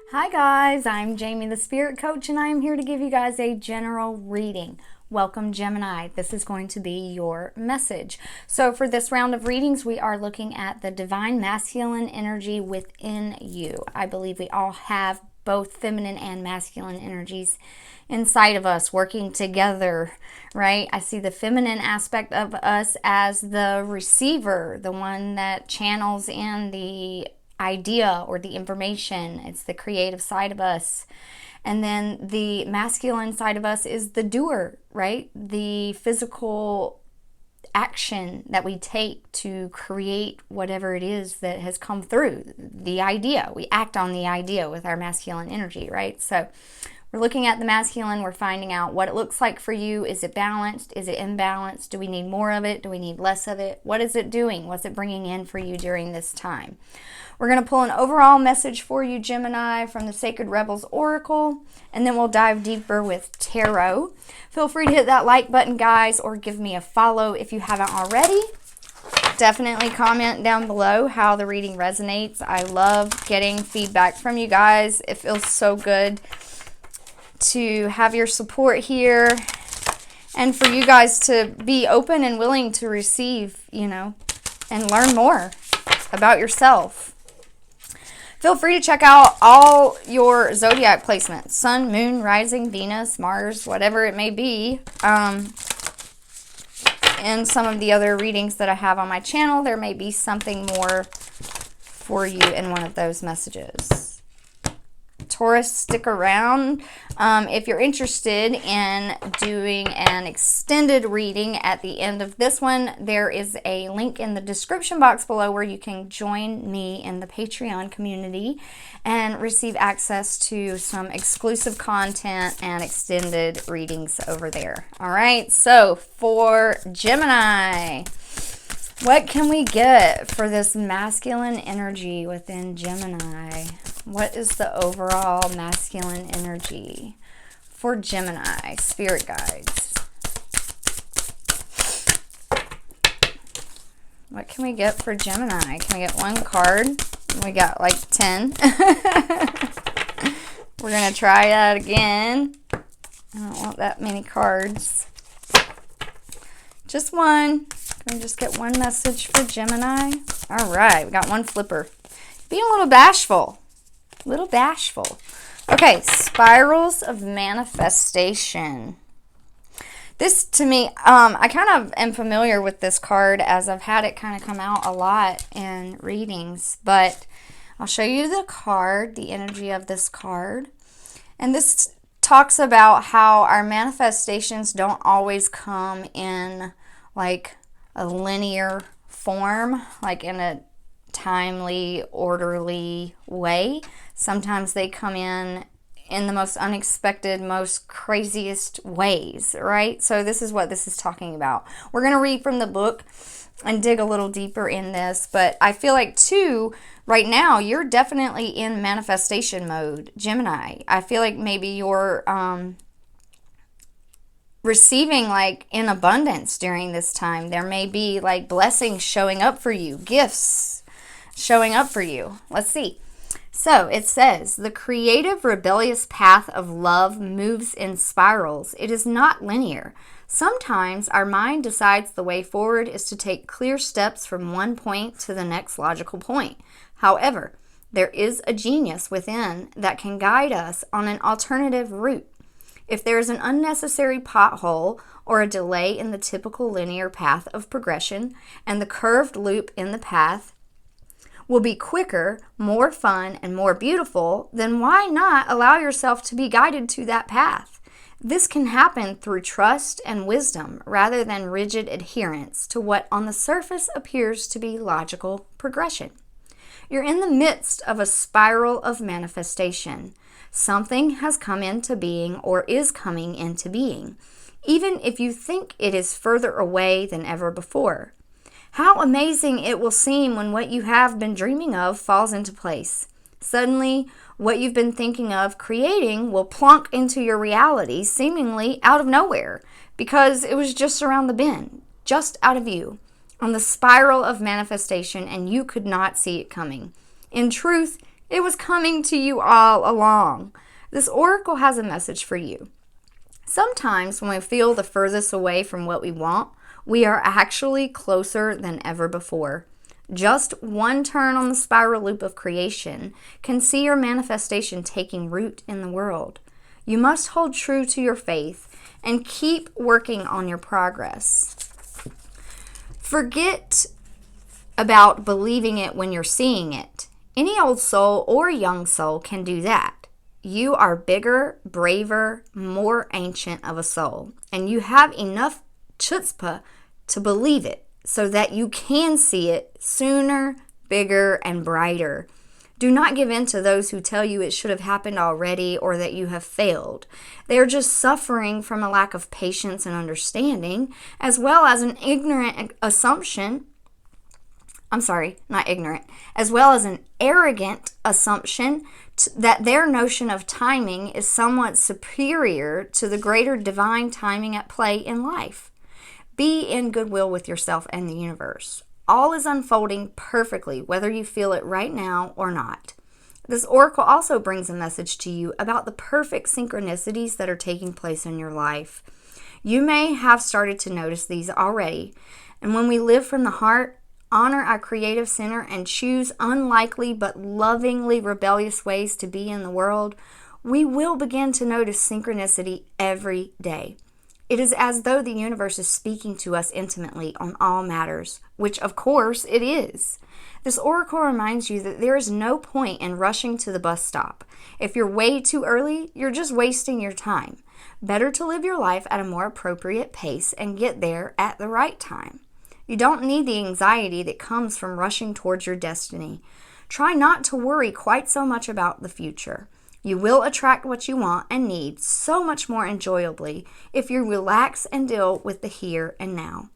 Hi guys, I'm Jamey the Spirit Coach and I am here to give you guys a general reading. Welcome Gemini. This is going to be your message. So for this round of readings, we are looking at the divine masculine energy within you. I believe we all have both feminine and masculine energies inside of us working together, right? I see the feminine aspect of us as the receiver, the one that channels in the idea or the information. It's the creative side of us. And then the masculine side of us is the doer, right? The physical action that we take to create whatever it is that has come through. The idea. We act on the idea with our masculine energy, right? So we're looking at the masculine. We're finding out what it looks like for you. Is it balanced? Is it imbalanced? Do we need more of it? Do we need less of it? What is it doing? What's it bringing in for you during this time? We're going to pull an overall message for you, Gemini, from the Sacred Rebels Oracle, and then we'll dive deeper with Tarot. Feel free to hit that like button, guys, or give me a follow if you haven't already. Definitely comment down below how the reading resonates. I love getting feedback from you guys. It feels so good to have your support here and for you guys to be open and willing to receive, and learn more about yourself. Feel free to check out all your zodiac placements, Sun, Moon, Rising, Venus, Mars, whatever it may be. In some of the other readings that I have on my channel, there may be something more for you in one of those messages. Taurus, stick around. If you're interested in doing an extended reading at the end of this one, there is a link in the description box below where you can join me in the Patreon community and receive access to some exclusive content and extended readings over there. All right, so for Gemini, what can we get for this masculine energy within Gemini? What is the overall masculine energy for Gemini, spirit guides? What can we get for Gemini? Can we get one card? We got like 10. We're going to try that again. I don't want that many cards. Just one. Can we just get one message for Gemini? All right, we got one flipper. Being a little bashful. Okay, spirals of manifestation. This, to me, I kind of am familiar with this card as I've had it kind of come out a lot in readings, but I'll show you the card, the energy of this card. And this talks about how our manifestations don't always come in like a linear form, like in a timely, orderly way. Sometimes they come in the most unexpected, most craziest ways, right? So this is what this is talking about. We're going to read from the book and dig a little deeper in this, but I feel like too, right now, you're definitely in manifestation mode, Gemini. I feel like maybe you're receiving like in abundance during this time. There may be like blessings showing up for you, gifts showing up for you. Let's see. So it says, the creative, rebellious path of love moves in spirals. It is not linear. Sometimes our mind decides the way forward is to take clear steps from one point to the next logical point. However, there is a genius within that can guide us on an alternative route. If there is an unnecessary pothole or a delay in the typical linear path of progression, and the curved loop in the path will be quicker, more fun, and more beautiful, then why not allow yourself to be guided to that path? This can happen through trust and wisdom rather than rigid adherence to what on the surface appears to be logical progression. You're in the midst of a spiral of manifestation. Something has come into being or is coming into being, even if you think it is further away than ever before. How amazing it will seem when what you have been dreaming of falls into place. Suddenly, what you've been thinking of creating will plonk into your reality seemingly out of nowhere because it was just around the bend, just out of view, on the spiral of manifestation, and you could not see it coming. In truth, It was coming to you all along. This oracle has a message for you. Sometimes when we feel the furthest away from what we want, we are actually closer than ever before. Just one turn on the spiral loop of creation can see your manifestation taking root in the world. You must hold true to your faith and keep working on your progress. Forget about believing it when you're seeing it. Any old soul or young soul can do that. You are bigger, braver, more ancient of a soul, and you have enough chutzpah to believe it so that you can see it sooner, bigger, and brighter. Do not give in to those who tell you it should have happened already or that you have failed. They are just suffering from a lack of patience and understanding, as well as an ignorant assumption. I'm sorry, not ignorant, as well as an arrogant assumption that their notion of timing is somewhat superior to the greater divine timing at play in life. Be in goodwill with yourself and the universe. All is unfolding perfectly, whether you feel it right now or not. This oracle also brings a message to you about the perfect synchronicities that are taking place in your life. You may have started to notice these already, and when we live from the heart, honor our creative center, and choose unlikely but lovingly rebellious ways to be in the world, we will begin to notice synchronicity every day. It is as though the universe is speaking to us intimately on all matters, which of course it is. This oracle reminds you that there is no point in rushing to the bus stop. If you're way too early, you're just wasting your time. Better to live your life at a more appropriate pace and get there at the right time. You don't need the anxiety that comes from rushing towards your destiny. Try not to worry quite so much about the future. You will attract what you want and need so much more enjoyably if you relax and deal with the here and now.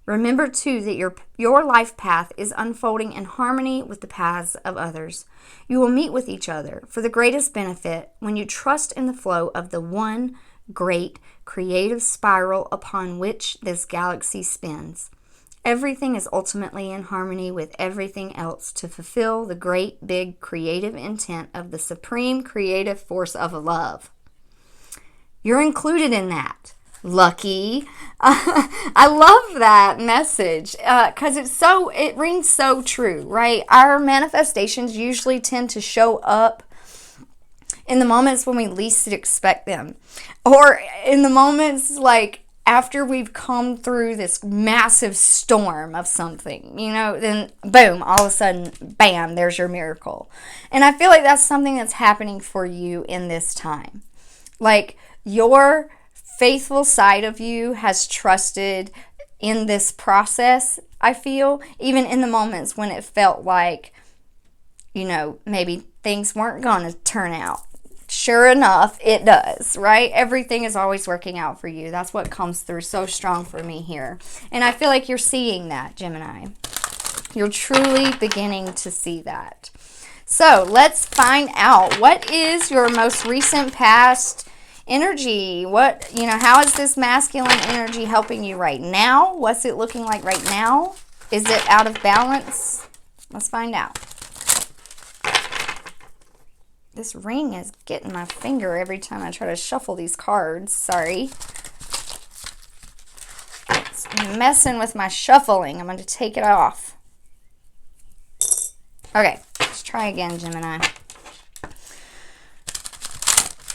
Remember, too, that your life path is unfolding in harmony with the paths of others. You will meet with each other for the greatest benefit when you trust in the flow of the one great creative spiral upon which this galaxy spins. Everything is ultimately in harmony with everything else to fulfill the great, big, creative intent of the supreme creative force of love. You're included in that. Lucky. I love that message because it rings so true, right? Our manifestations usually tend to show up in the moments when we least expect them, or in the moments like after we've come through this massive storm of something, then boom, all of a sudden, bam, there's your miracle. And I feel like that's something that's happening for you in this time. Like, your faithful side of you has trusted in this process, I feel, even in the moments when it felt like, maybe things weren't going to turn out. Sure enough, it does, right? Everything is always working out for you. That's what comes through so strong for me here. And I feel like you're seeing that, Gemini. You're truly beginning to see that. So let's find out, what is your most recent past energy? How is this masculine energy helping you right now? What's it looking like right now? Is it out of balance? Let's find out. This ring is getting my finger every time I try to shuffle these cards. Sorry. It's messing with my shuffling. I'm going to take it off. Okay, let's try again, Gemini.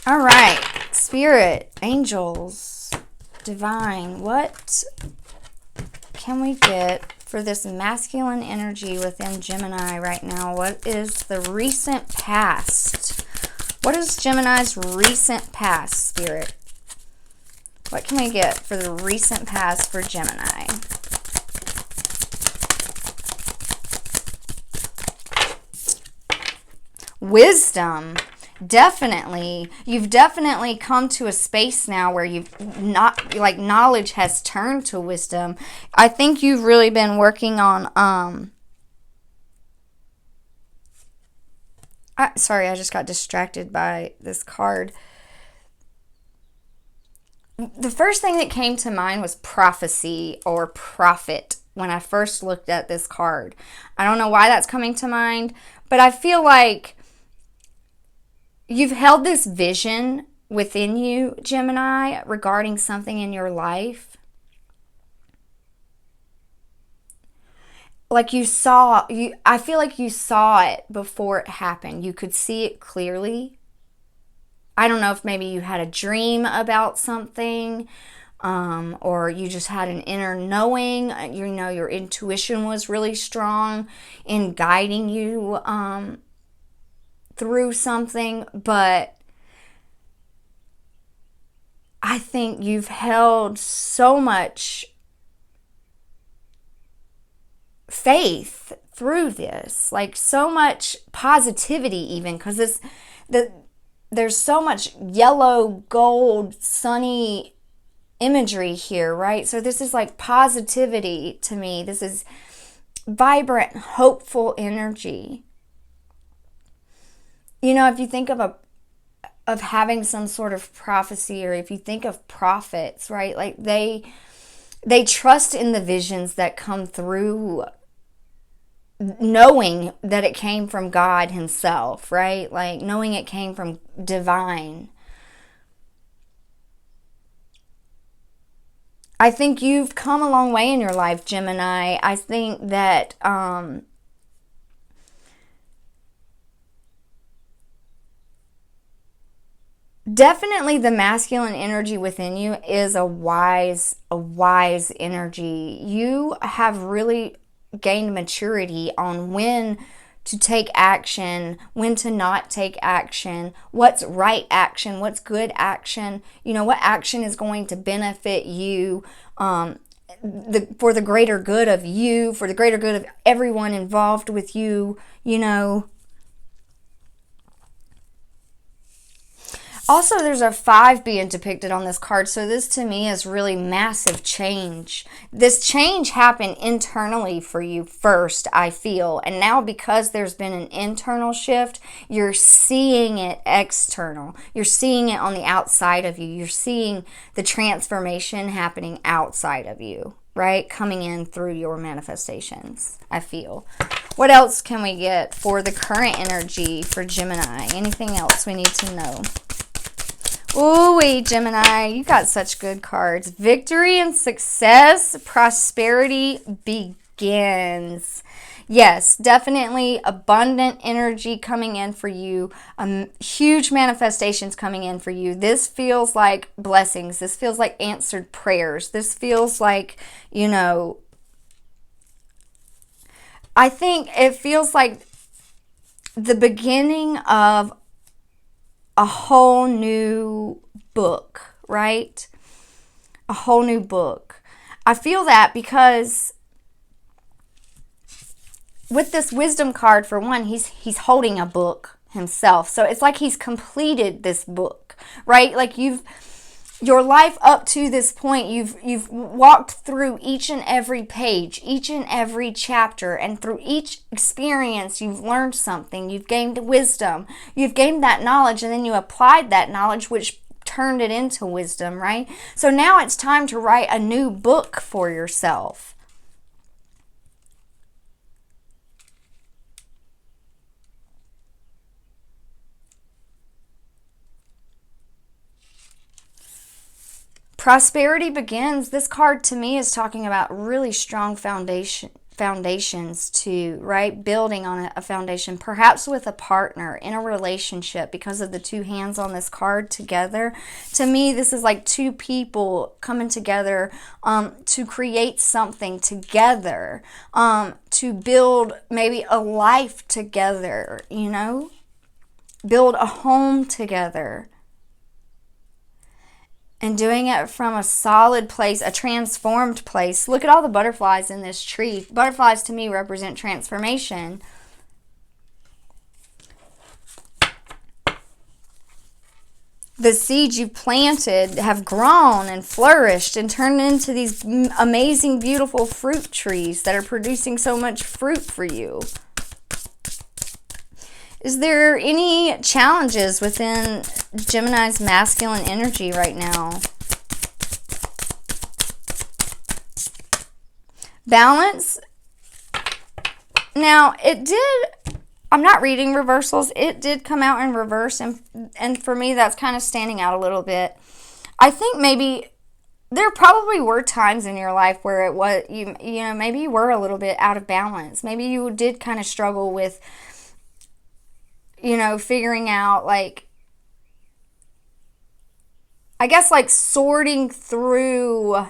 All right. Spirit, angels, divine. What can we get for this masculine energy within Gemini right now? What is the recent past? What is Gemini's recent past, Spirit? What can we get for the recent past for Gemini? Wisdom. Definitely. You've definitely come to a space now where knowledge has turned to wisdom. I think you've really been working on sorry, I just got distracted by this card. The first thing that came to mind was prophecy or prophet when I first looked at this card. I don't know why that's coming to mind, but I feel like you've held this vision within you, Gemini, regarding something in your life. Like I feel like you saw it before it happened. You could see it clearly. I don't know if maybe you had a dream about something, or you just had an inner knowing. You know, your intuition was really strong in guiding you through something. But I think you've held so much faith through this, like so much positivity, even because there's so much yellow, gold, sunny imagery here, right? So this is like positivity to me. This is vibrant, hopeful energy. You know, if you think of having some sort of prophecy, or if you think of prophets, right? Like they trust in the visions that come through, knowing that it came from God himself, right? Like knowing it came from divine. I think you've come a long way in your life, Gemini. I think that definitely the masculine energy within you is a wise energy. You have really gained maturity on when to take action, when to not take action, what's right action, what's good action, you know, what action is going to benefit you, for the greater good of you, for the greater good of everyone involved with you, you know. Also, there's a 5 being depicted on this card, so this to me is really massive change. This change happened internally for you first, I feel, and now because there's been an internal shift, you're seeing it external. You're seeing it on the outside of you. You're seeing the transformation happening outside of you, right? Coming in through your manifestations, I feel. What else can we get for the current energy for Gemini? Anything else we need to know? Ooh, Gemini, you got such good cards. Victory and success, prosperity begins. Yes, definitely abundant energy coming in for you. Huge manifestations coming in for you. This feels like blessings. This feels like answered prayers. This feels like, you know, I think it feels like the beginning of a whole new book, right? A whole new book. I feel that because with this wisdom card, for one, he's holding a book himself. So it's like he's completed this book, right? Like your life up to this point, you've walked through each and every page, each and every chapter, and through each experience you've learned something. You've gained wisdom, you've gained that knowledge, and then you applied that knowledge, which turned it into wisdom, right? So now it's time to write a new book for yourself. Prosperity begins. This card to me is talking about really strong foundations too, right? Building on a foundation, perhaps with a partner in a relationship, because of the 2 hands on this card together. To me, this is like 2 people coming together to create something together, to build maybe a life together, you know, build a home together. And doing it from a solid place, a transformed place. Look at all the butterflies in this tree. Butterflies to me represent transformation. The seeds you planted have grown and flourished and turned into these amazing, beautiful fruit trees that are producing so much fruit for you. Is there any challenges within Gemini's masculine energy right now? Balance. Now, I'm not reading reversals. It did come out in reverse, and for me, that's kind of standing out a little bit. I think maybe there probably were times in your life where it was, you know, maybe you were a little bit out of balance. Maybe you did kind of struggle with, you know, figuring out, like, I guess, like, sorting through,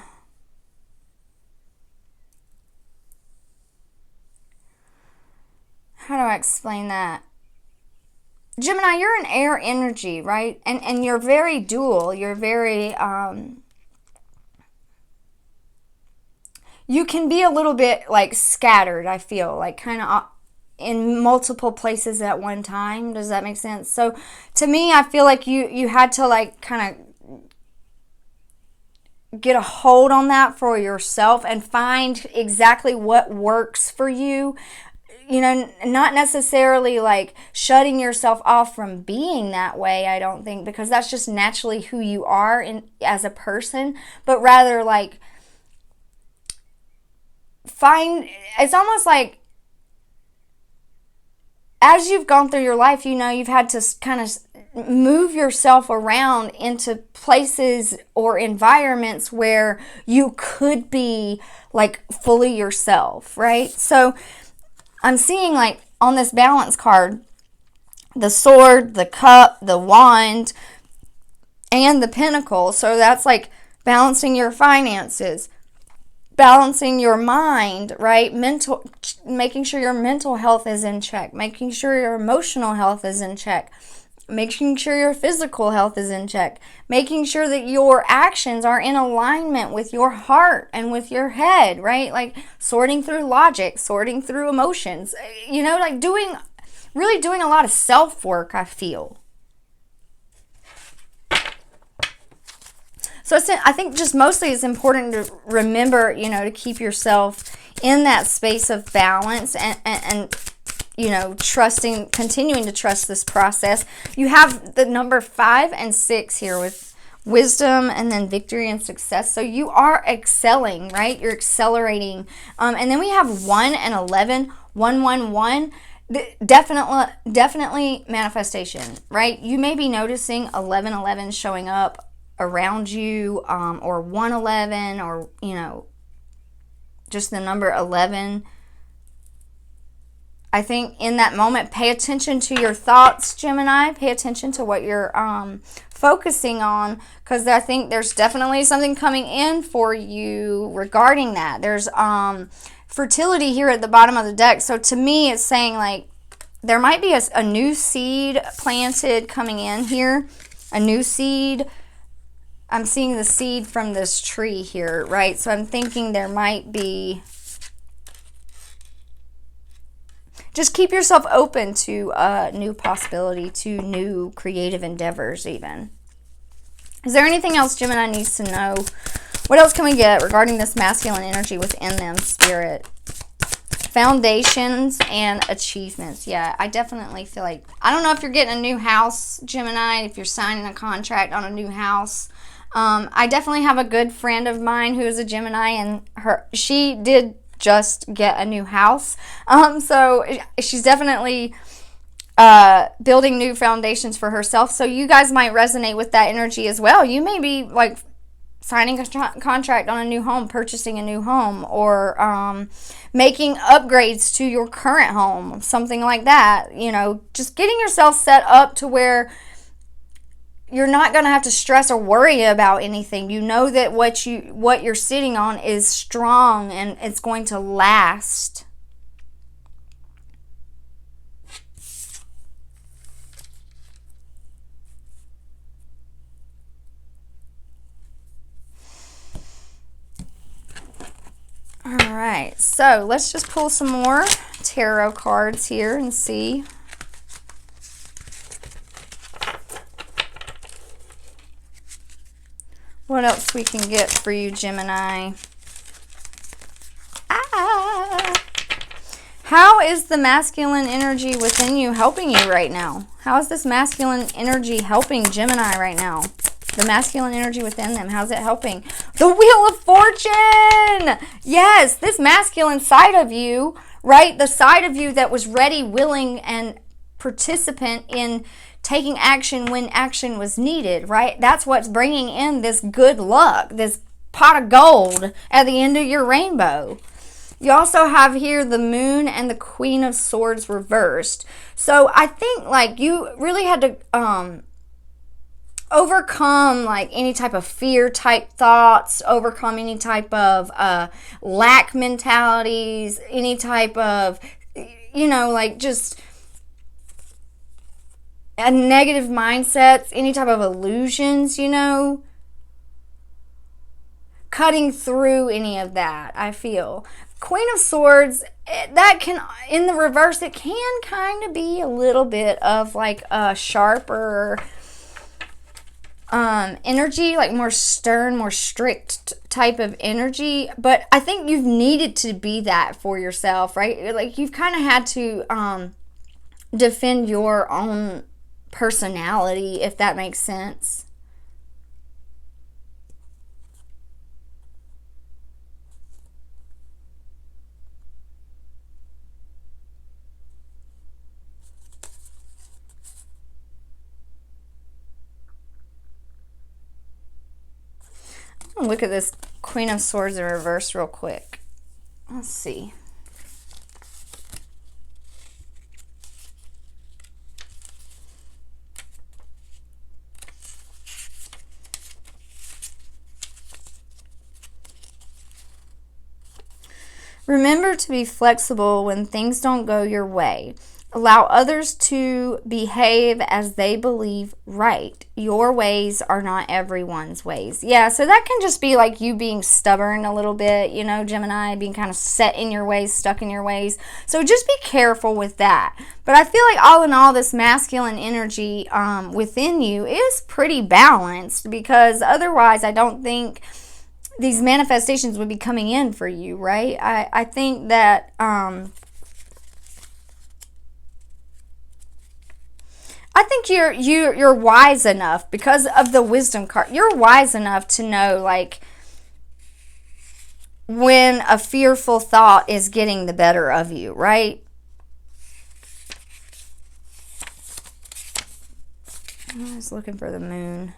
how do I explain that? Gemini, you're an air energy, right? And you're very dual. You're very, you can be a little bit, like, scattered, I feel. Like, kind of in multiple places at one time. Does that make sense? So, to me, I feel like you had to, like, kind of get a hold on that for yourself and find exactly what works for you. You know, not necessarily like shutting yourself off from being that way, I don't think, because that's just naturally who you are as a person, but rather like it's almost like as you've gone through your life, you know, you've had to kind of move yourself around into places or environments where you could be like fully yourself, right? So I'm seeing, like, on this balance card, the sword, the cup, the wand, and the pentacle. So that's like balancing your finances, balancing your mind, right? Making sure your mental health is in check, making sure your emotional health is in check, making sure your physical health is in check, making sure that your actions are in alignment with your heart and with your head, right? Like sorting through logic, sorting through emotions, you know, like really doing a lot of self-work, I feel. So I think just mostly it's important to remember, you know, to keep yourself in that space of balance and you know, continuing to trust this process. You have the number 5 and 6 here with wisdom and then victory and success. So you are excelling, right? You're accelerating. And then we have 1 and 11, 111. Definitely manifestation, right? You may be noticing 1111 showing up around you, or 111, or, you know, just the number 11. I think in that moment, pay attention to your thoughts, Gemini. Pay attention to what you're focusing on, because I think there's definitely something coming in for you regarding that. There's fertility here at the bottom of the deck. So to me, it's saying like there might be a new seed planted coming in here. A new seed. I'm seeing the seed from this tree here, right? So I'm thinking there might be... Just keep yourself open to new possibility, to new creative endeavors even. Is there anything else Gemini needs to know? What else can we get regarding this masculine energy within them, Spirit? Foundations and achievements. Yeah, I definitely feel like... I don't know if you're getting a new house, Gemini, if you're signing a contract on a new house. I definitely have a good friend of mine who is a Gemini, and she did just get a new house. So she's definitely building new foundations for herself. So you guys might resonate with that energy as well. You may be like signing a contract on a new home, purchasing a new home, or making upgrades to your current home, something like that. You know, just getting yourself set up to where you're not going to have to stress or worry about anything. You know that what you're sitting on is strong and it's going to last. All right, so let's just pull some more tarot cards here and see. What else we can get for you, Gemini? How is the masculine energy within you helping you right now? How is this masculine energy helping Gemini right now? The masculine energy within them, how's it helping? The Wheel of Fortune! Yes, this masculine side of you, right? The side of you that was ready, willing, and participant in taking action when action was needed, right? That's what's bringing in this good luck, this pot of gold at the end of your rainbow. You also have here the Moon and the Queen of Swords reversed. So I think like you really had to overcome like any type of fear type thoughts, overcome any type of lack mentalities, any type of, you know, like just a negative mindsets, any type of illusions, you know, cutting through any of that, I feel. Queen of Swords, that can, in the reverse, it can kind of be a little bit of like a sharper energy, like more stern, more strict type of energy. But I think you've needed to be that for yourself, right? Like you've kind of had to defend your own personality, if that makes sense. Look at this Queen of Swords in reverse real quick. Let's see. Remember to be flexible when things don't go your way. Allow others to behave as they believe right. Your ways are not everyone's ways. Yeah, so that can just be like you being stubborn a little bit, you know, Gemini, being kind of set in your ways, stuck in your ways. So just be careful with that. But I feel like all in all, this masculine energy within you is pretty balanced, because otherwise I don't think these manifestations would be coming in for you, right? I think that I think you're wise enough, because of the Wisdom card. You're wise enough to know like when a fearful thought is getting the better of you, right? I was looking for the Moon.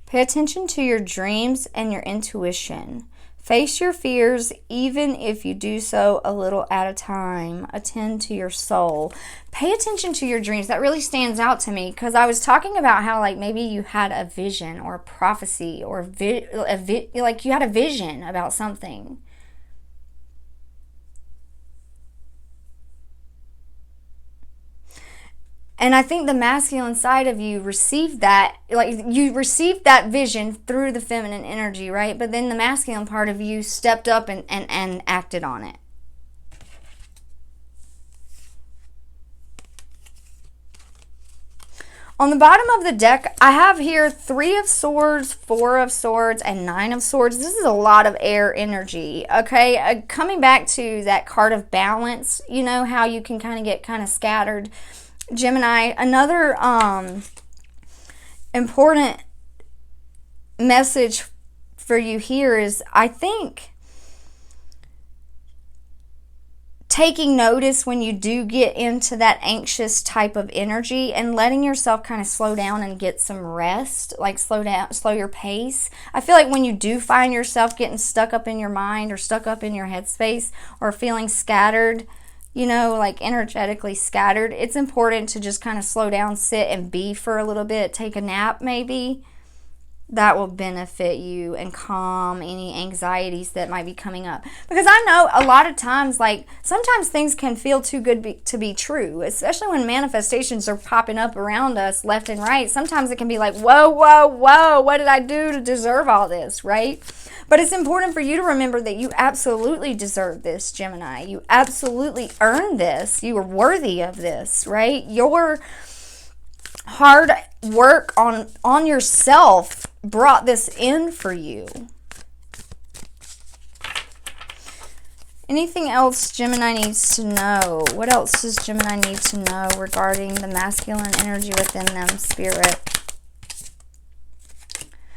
Pay attention to your dreams and your intuition. Face your fears, even if you do so a little at a time. Attend to your soul. Pay attention to your dreams. That really stands out to me, because I was talking about how like maybe you had a vision or a prophecy, or like you had a vision about something. And I think the masculine side of you received that, like you received that vision through the feminine energy, right? But then the masculine part of you stepped up and acted on it. On the bottom of the deck, I have here 3 of Swords, 4 of Swords, and 9 of Swords. This is a lot of air energy, okay? Coming back to that card of balance, you know how you can kind of get kind of scattered. Gemini, another important message for you here is, I think, taking notice when you do get into that anxious type of energy and letting yourself kind of slow down and get some rest, like slow your pace. I feel like when you do find yourself getting stuck up in your mind or stuck up in your headspace or feeling scattered, you know, like energetically scattered, it's important to just kind of slow down, sit and be for a little bit, take a nap maybe. That will benefit you and calm any anxieties that might be coming up. Because I know a lot of times, like, sometimes things can feel too good to be true, especially when manifestations are popping up around us left and right. Sometimes it can be like, whoa, whoa, whoa, what did I do to deserve all this, right? But it's important for you to remember that you absolutely deserve this, Gemini. You absolutely earned this. You are worthy of this, right? Your hard work on yourself brought this in for you. Anything else Gemini needs to know? What else does Gemini need to know regarding the masculine energy within them, Spirit?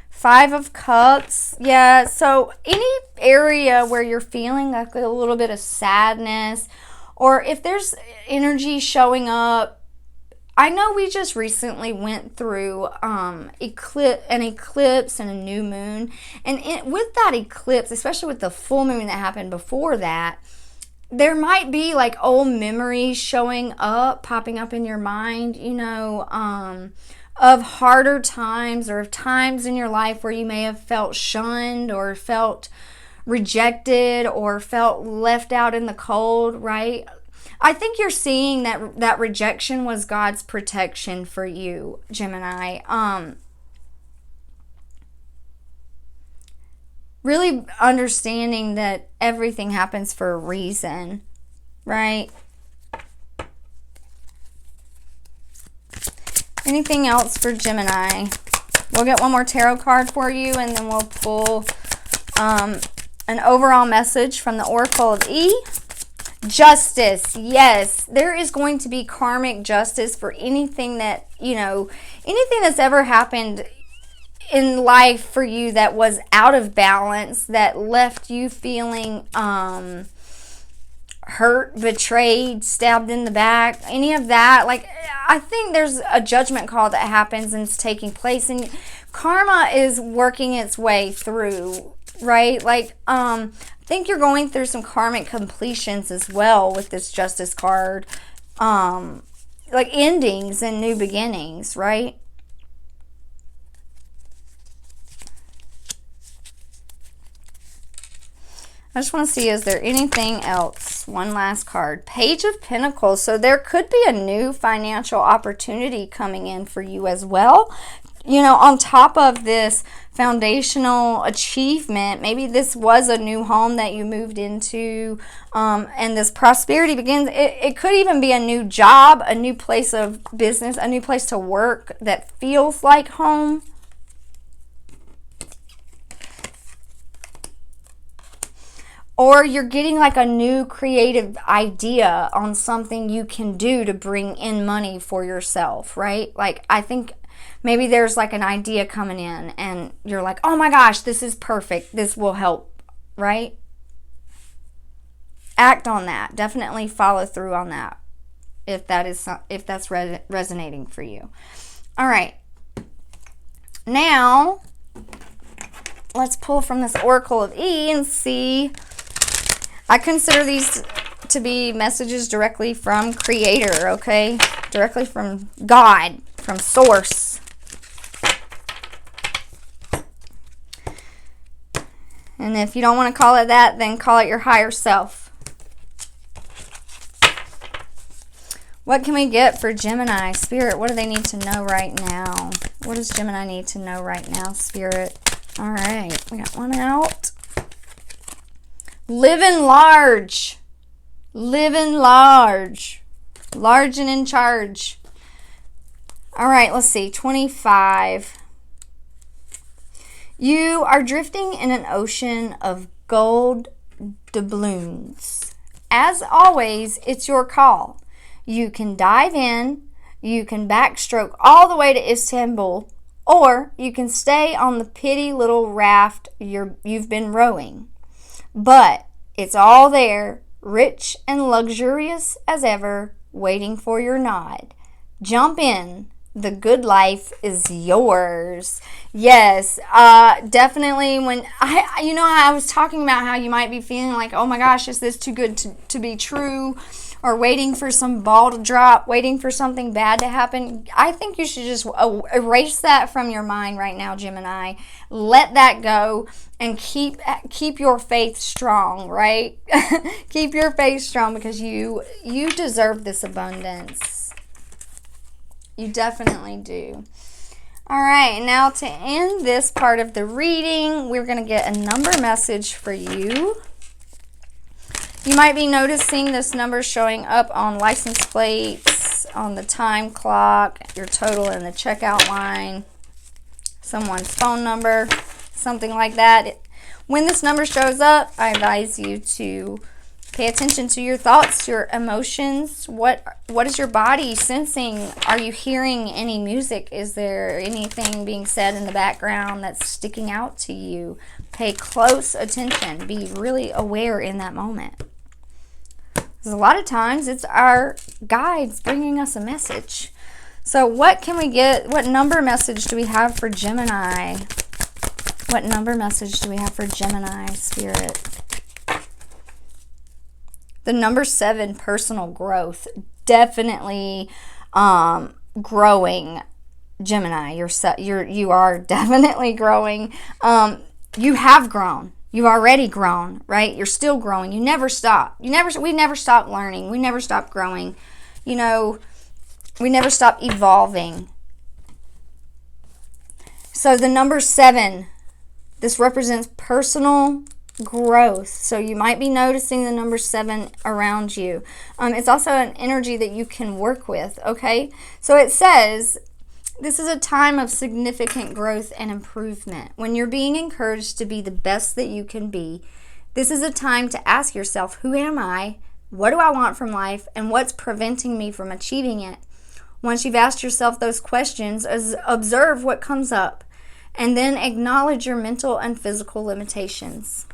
Five of Cups. Yeah, so any area where you're feeling like a little bit of sadness, or if there's energy showing up. I know we just recently went through an eclipse and a new moon. And with that eclipse, especially with the full moon that happened before that, there might be like old memories showing up, popping up in your mind, you know, of harder times or of times in your life where you may have felt shunned or felt rejected or felt left out in the cold, right? I think you're seeing that rejection was God's protection for you, Gemini. Really understanding that everything happens for a reason, right? Anything else for Gemini? We'll get one more tarot card for you, and then we'll pull an overall message from the Oracle of E. Justice. Yes, there is going to be karmic justice for anything that, you know, anything that's ever happened in life for you that was out of balance, that left you feeling hurt, betrayed, stabbed in the back, any of that. Like, I think there's a judgment call that happens and it's taking place, and karma is working its way through, right? Like, I think you're going through some karmic completions as well with this Justice card. Like endings and new beginnings, right? I just want to see, is there anything else? One last card. Page of Pentacles. So there could be a new financial opportunity coming in for you as well. You know, on top of this foundational achievement, maybe this was a new home that you moved into, and this prosperity begins. It could even be a new job, a new place of business, a new place to work that feels like home. Or you're getting like a new creative idea on something you can do to bring in money for yourself, right? Like, I think maybe there's like an idea coming in and you're like, oh my gosh, this is perfect. This will help, right? Act on that. Definitely follow through on that if that's resonating for you. All right. Now, let's pull from this Oracle of E and see. I consider these to be messages directly from Creator, okay? Directly from God, from Source. And if you don't want to call it that, then call it your higher self. What can we get for Gemini? Spirit, what do they need to know right now? What does Gemini need to know right now, Spirit? All right, we got one out. Living large. Living large. Large and in charge. All right, let's see. 25. You are drifting in an ocean of gold doubloons. As always, it's your call. You can dive in. You can backstroke all the way to Istanbul. Or you can stay on the pitty little raft you've been rowing. But it's all there, rich and luxurious as ever, waiting for your nod. Jump in. The good life is yours. Yes, definitely. When I was talking about how you might be feeling like, oh my gosh, is this too good to be true? Or waiting for some ball to drop, waiting for something bad to happen. I think you should just erase that from your mind right now, Gemini. Let that go and keep your faith strong, right? Keep your faith strong, because you deserve this abundance. You definitely do. All right, now to end this part of the reading, we're going to get a number message for you. You might be noticing this number showing up on license plates, on the time clock, your total in the checkout line, someone's phone number, something like that. When this number shows up, I advise you to Pay attention to your thoughts, your emotions. What is your body sensing? Are you hearing any music? Is there anything being said in the background that's sticking out to you? Pay close attention. Be really aware in that moment. Because a lot of times it's our guides bringing us a message. So what can we get? What number message do we have for Gemini? What number message do we have for Gemini, Spirit? The number 7, personal growth. Definitely growing, Gemini. You are definitely growing. You have grown. You've already grown, right? You're still growing. You never stop. We never stop learning. We never stop growing. You know, we never stop evolving. So the number 7, this represents personal growth. So you might be noticing the number 7 around you. It's also an energy that you can work with, okay? So it says, this is a time of significant growth and improvement. When you're being encouraged to be the best that you can be, this is a time to ask yourself, who am I? What do I want from life? And what's preventing me from achieving it? Once you've asked yourself those questions, observe what comes up, and then acknowledge your mental and physical limitations.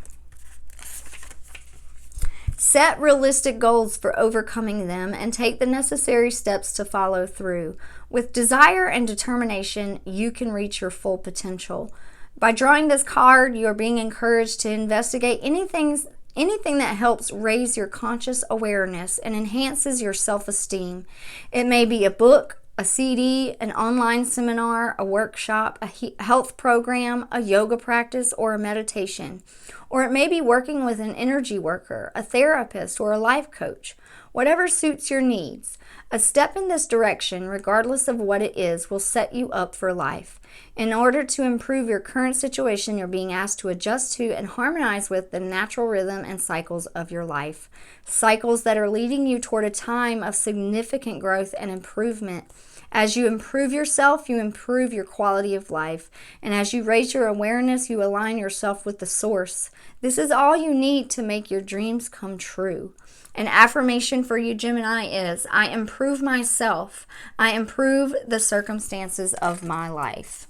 Set realistic goals for overcoming them and take the necessary steps to follow through. With desire and determination, you can reach your full potential. By drawing this card, you are being encouraged to investigate anything that helps raise your conscious awareness and enhances your self-esteem. It may be a book, a CD, an online seminar, a workshop, a health program, a yoga practice, or a meditation. Or it may be working with an energy worker, a therapist, or a life coach. Whatever suits your needs. A step in this direction, regardless of what it is, will set you up for life. In order to improve your current situation, you're being asked to adjust to and harmonize with the natural rhythm and cycles of your life. Cycles that are leading you toward a time of significant growth and improvement. As you improve yourself, you improve your quality of life. And as you raise your awareness, you align yourself with the source. This is all you need to make your dreams come true. An affirmation for you, Gemini, is, I improve myself. I improve the circumstances of my life.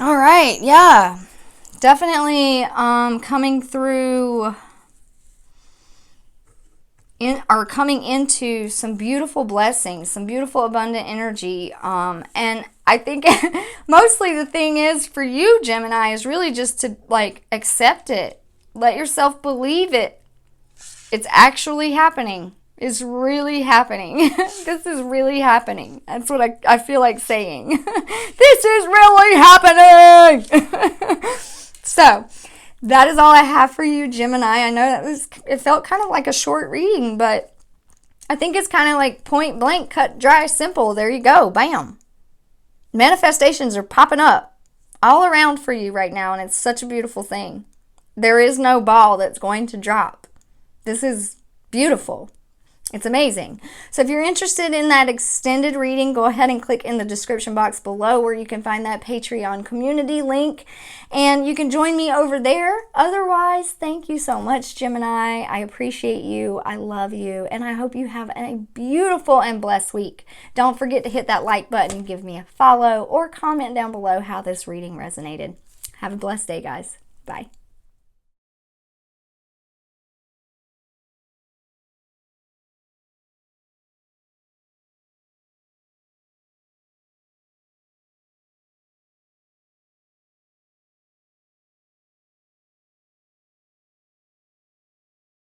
All right, yeah. Definitely coming through coming into some beautiful blessings, some beautiful abundant energy. And I think mostly the thing is for you, Gemini, is really just to accept it. Let yourself believe it. It's actually happening. It's really happening. This is really happening. That's what I feel like saying. This is really happening. So that is all I have for you, Gemini. I know it felt kind of like a short reading, but I think it's kind of like point blank, cut, dry, simple. There you go. Bam. Manifestations are popping up all around for you right now, and it's such a beautiful thing. There is no ball that's going to drop. This is beautiful. It's amazing. So if you're interested in that extended reading, go ahead and click in the description box below where you can find that Patreon community link. And you can join me over there. Otherwise, thank you so much, Gemini. I appreciate you. I love you. And I hope you have a beautiful and blessed week. Don't forget to hit that like button, give me a follow, or comment down below how this reading resonated. Have a blessed day, guys. Bye.